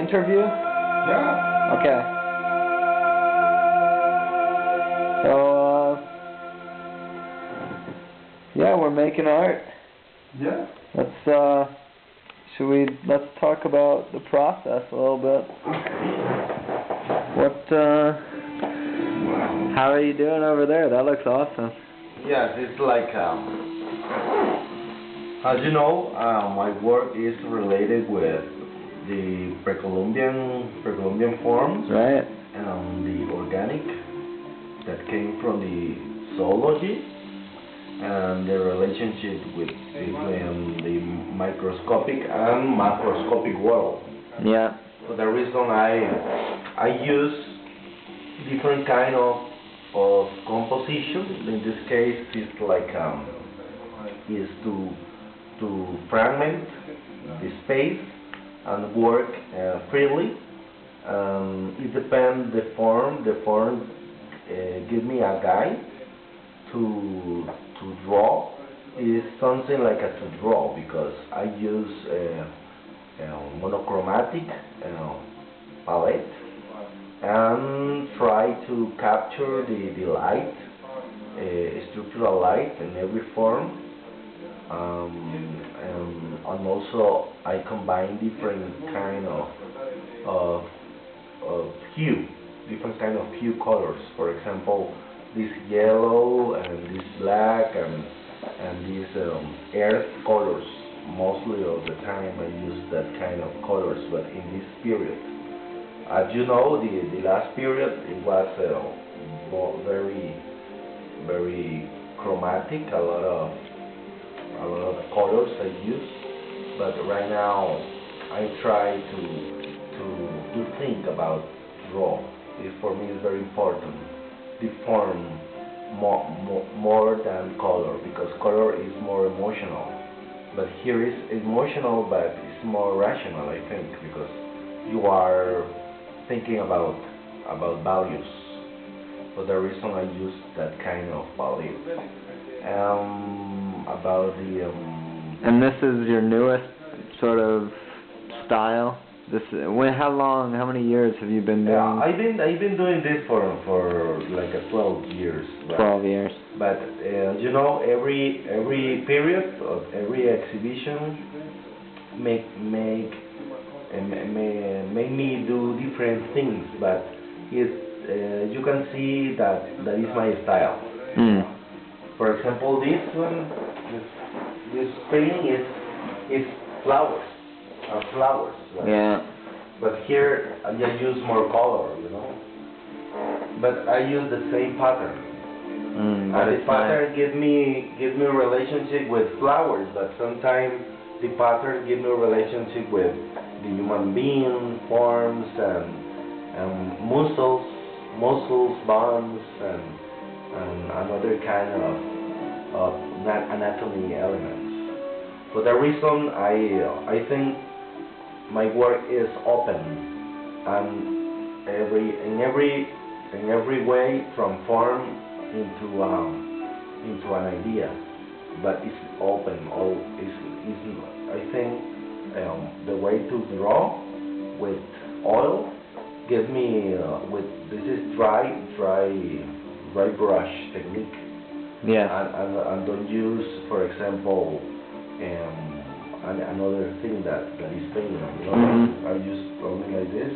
interview? Yeah. Okay. So, yeah, we're making art. Yeah. Let's talk about the process a little bit. How are you doing over there? That looks awesome. Yes, it's like, as you know, my work is related with the pre-Columbian forms, Right. the organic that came from the zoology, and the relationship between the microscopic and macroscopic world. Yeah. For the reason I use different kind of composition. In this case, it's like is to fragment the space and work freely. It depends the form. The form give me a guide to draw. Is something like a to draw because I use monochromatic palette and try to capture the light, structural light in every form, and also I combine different kind of hue, different kind of hue colors. For example, this yellow and this black and these earth colors. Mostly of the time I use that kind of colors, but in this period. As you know, the last period it was very chromatic, a lot of colors I use. But right now I try to think about draw. For me it's very important. The form more than color, because color is more emotional. But here is emotional, but it's more rational, I think, because you are thinking about values. For the reason I use that kind of value. About the And this is your newest sort of style. How many years have you been doing? I've been doing this for like 12 years. 12 years. But you know, every period of every exhibition make me do different things. But you can see that is my style. Mm. For example, this one, this painting is flowers. Flowers. Right? Yeah. But here I just use more color, you know. But I use the same pattern. And the pattern give me a relationship with flowers, but sometimes the pattern give me a relationship with the human being forms and muscles, bones, and another kind of anatomy elements. For that reason, I think my work is open, and in every way, from form into an idea, but it's open. I think the way to draw with oil gives me this is dry brush technique. Yes. And don't use, for example, another thing that is painting. You know, I use only like this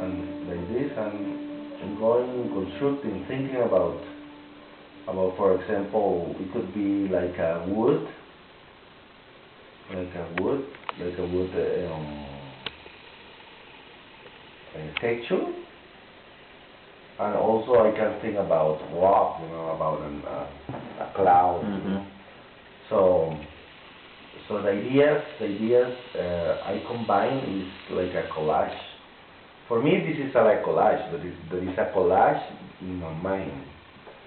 and like this, and going constructing, thinking about for example, it could be like a wood texture, and also I can think about rock, you know, about a cloud. So the ideas I combine is like a collage. For me, this is like a collage, but there is a collage in my mind.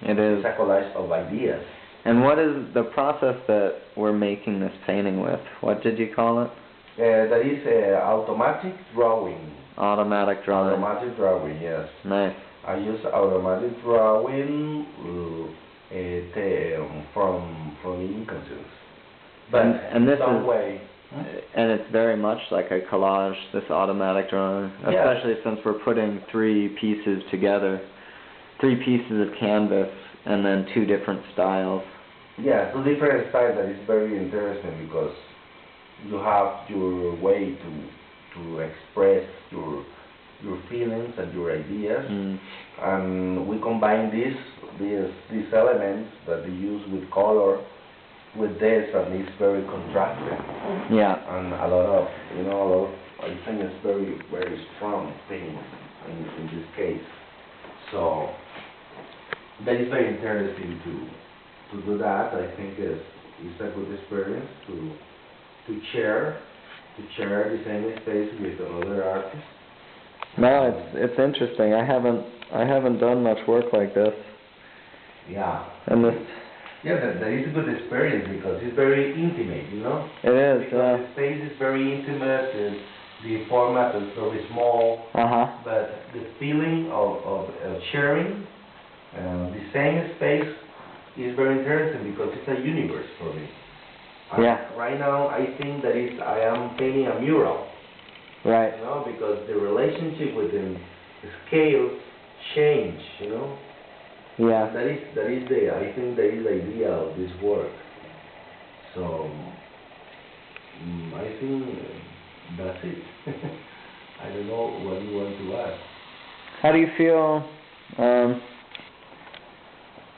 It is. It's a collage of ideas. And what is the process that we're making this painting with? What did you call it? That is automatic drawing. Automatic drawing. Automatic drawing, yes. Nice. I use automatic drawing from inconscious. But and this some is way And it's very much like a collage, this automatic drawing, especially since we're putting 3 pieces together, 3 pieces of canvas, and then 2 different styles. Yeah, 2 different styles. That is very interesting because you have your way to express your feelings and your ideas, and we combine these elements that we use with color with this, and it's very contrasted. Yeah. And a lot of I think it's very, very strong thing in this case. So that is very interesting to do that. I think it's a good experience to share the same space with another artist. No, it's interesting. I haven't done much work like this. Yeah. And this. Yeah, that is a good experience because it's very intimate, you know. It is. Because the space is very intimate. And the format is very small. But the feeling of sharing the same space is very interesting because it's a universe for me. Right now, I think that I am painting a mural. Right. You know, because the relationship within the scales change, you know. Yeah. I think that is the idea of this work. So I think that's it. I don't know what you want to ask. How do you feel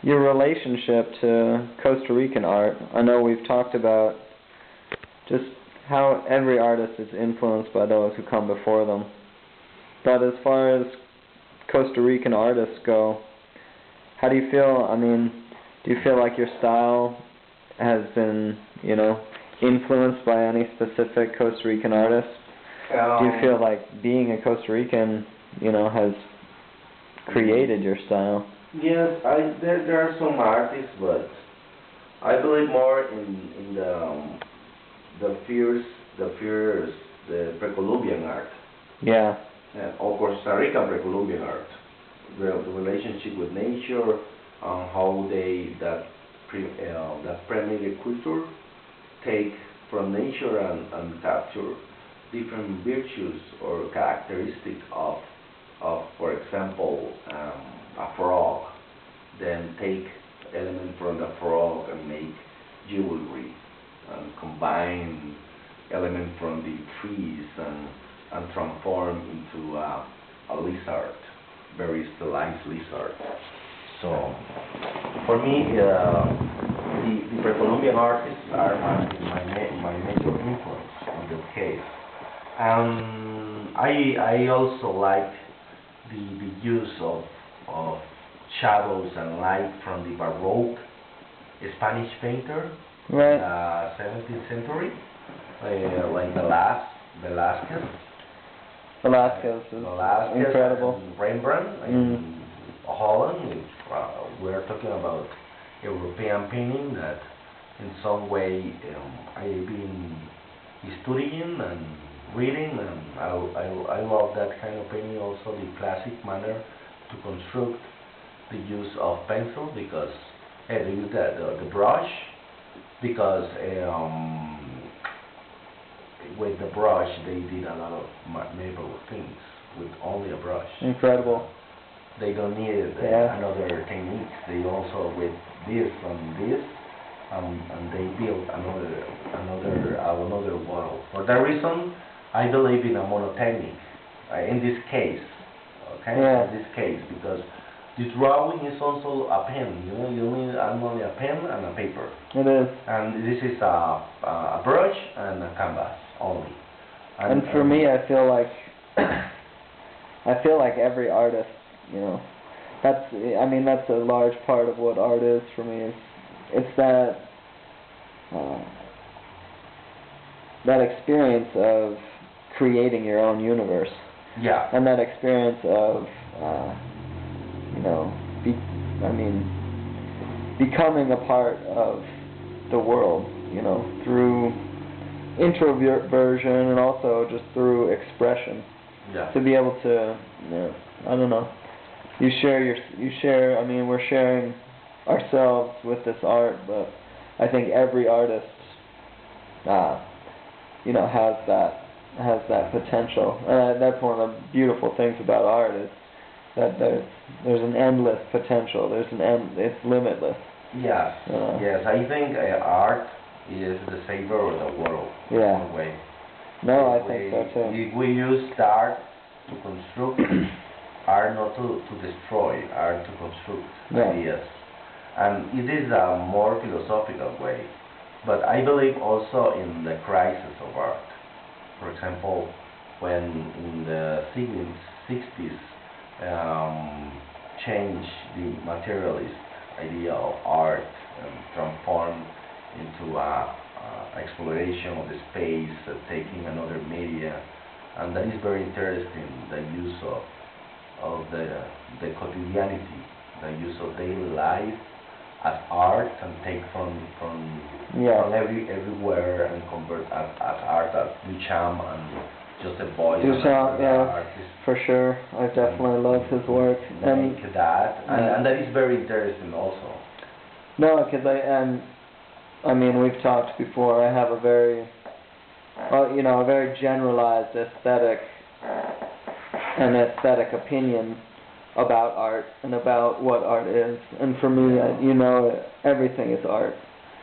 your relationship to Costa Rican art? I know we've talked about just how every artist is influenced by those who come before them. But as far as Costa Rican artists go, how do you feel? I mean, do you feel like your style has been, influenced by any specific Costa Rican artist? Do you feel like being a Costa Rican, has created your style? Yes, there are some artists, but I believe more in the pre-Columbian art. Yeah. Or Costa Rican pre-Columbian art. The relationship with nature, how that primitive culture take from nature and capture different virtues or characteristics of for example, a frog, then take elements from the frog and make jewelry, and combine elements from the trees and transform into a lizard, very stylized lizard. So, for me, the pre-Columbian artists are my major influence in this case. I also like the use of shadows and light from the Baroque Spanish painter, right, 17th century, like Velázquez. Velázquez is incredible. And Rembrandt in Holland. We're talking about European painting that in some way I've been studying and reading, and I love that kind of painting. Also the classic manner to construct the use of pencil, because they use the brush, because with the brush they did a lot of marvelous things with only a brush. Incredible. They don't need another technique. They also with this and this, and they build another world. For that reason, I believe in a monotechnique. In this case, okay. Yeah. In this case, because the drawing is also a pen. You need only a pen and a paper. It is. And this is a brush and a canvas only. And for me, I feel like every artist, that's a large part of what art is for me. It's that experience of creating your own universe. Yeah. And that experience of becoming a part of the world, through introversion and also just through expression. Yeah. To be able to, I don't know. We're sharing ourselves with this art, but I think every artist has that potential. That's one of the beautiful things about art is that there's an endless potential. It's limitless. Yes, yes. I think art is the savior of the world. Yeah. In a way. No, I think so too. If we use art to construct, art not to destroy, art to construct ideas. And it is a more philosophical way. But I believe also in the crisis of art. For example, when in the 60s changed the materialist idea of art and transformed into exploration of the space, taking another media, and that is very interesting. The use of the quotidianity, the use of daily life as art, and take from everywhere and convert as art as Duchamp and Joseph Beuys. Duchamp, artists. For sure. I definitely love his work. And that, and that is very interesting also. No, because I mean, we've talked before. I have a very generalized aesthetic opinion about art and about what art is. And for me, everything is art.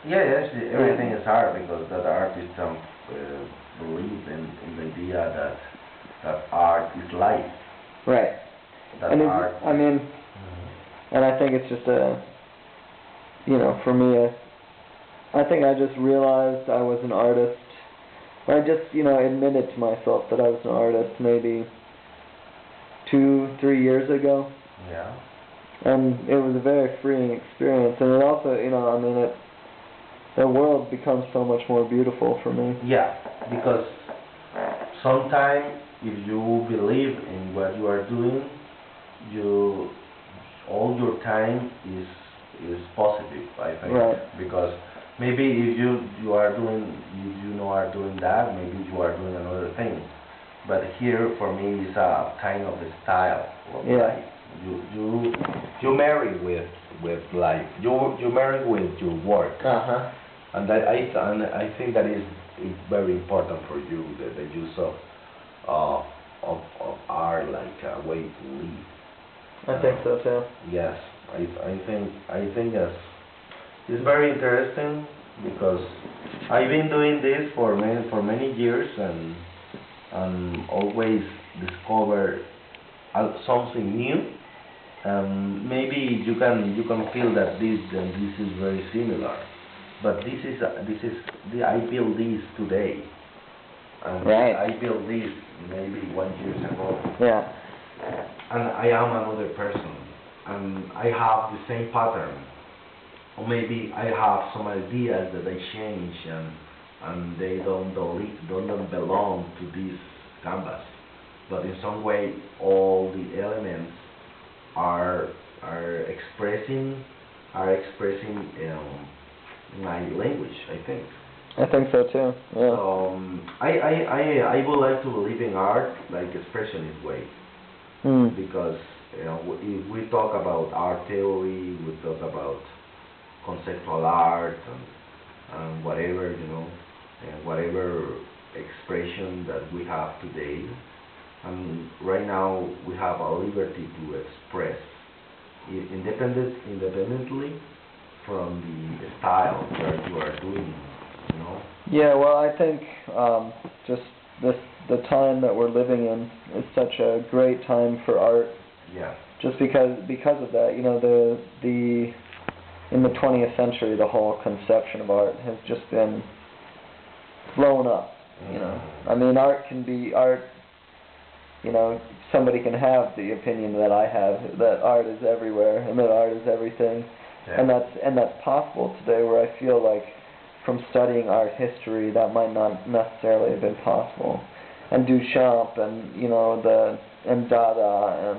Yes, everything is art, because that artists believe in the idea that art is life. Right. That and art. And I think it's just for me, I think I just realized I was an artist. I just, admitted to myself that I was an artist maybe 2-3 years ago. Yeah. And it was a very freeing experience. And it also, the world becomes so much more beautiful for me. Yeah, because sometimes if you believe in what you are doing, all your time is positive, I think. Right. Because maybe if you are doing that, maybe you are doing another thing. But here for me it's a kind of a style of life. You marry with life. You marry with your work. Uh-huh. And I think that is very important for you, the use of art like a way to live. I think so too. Yes, I think it's very interesting, because I've been doing this for many years and always discover something new. Maybe you can feel that this is very similar, but I built this today, and right. I built this maybe 1 year ago. Yeah. And I am another person, and I have the same pattern, or maybe I have some ideas that I change and they don't belong to this canvas, but in some way all the elements are expressing my language, I think. I think so too. Yeah. So I would like to believe in art like expressionist way. Because if we talk about art theory, we talk about conceptual art and whatever, and whatever expression that we have today. And right now we have a liberty to express independently from the style that you are doing, Yeah, well, I think just the time that we're living in is such a great time for art. Yeah. Just because of that, in the 20th century, the whole conception of art has just been blown up. I mean, art can be art. Somebody can have the opinion that I have, that art is everywhere and that art is everything, and that's possible today. Where I feel like from studying art history, that might not necessarily have been possible. And Duchamp and and Dada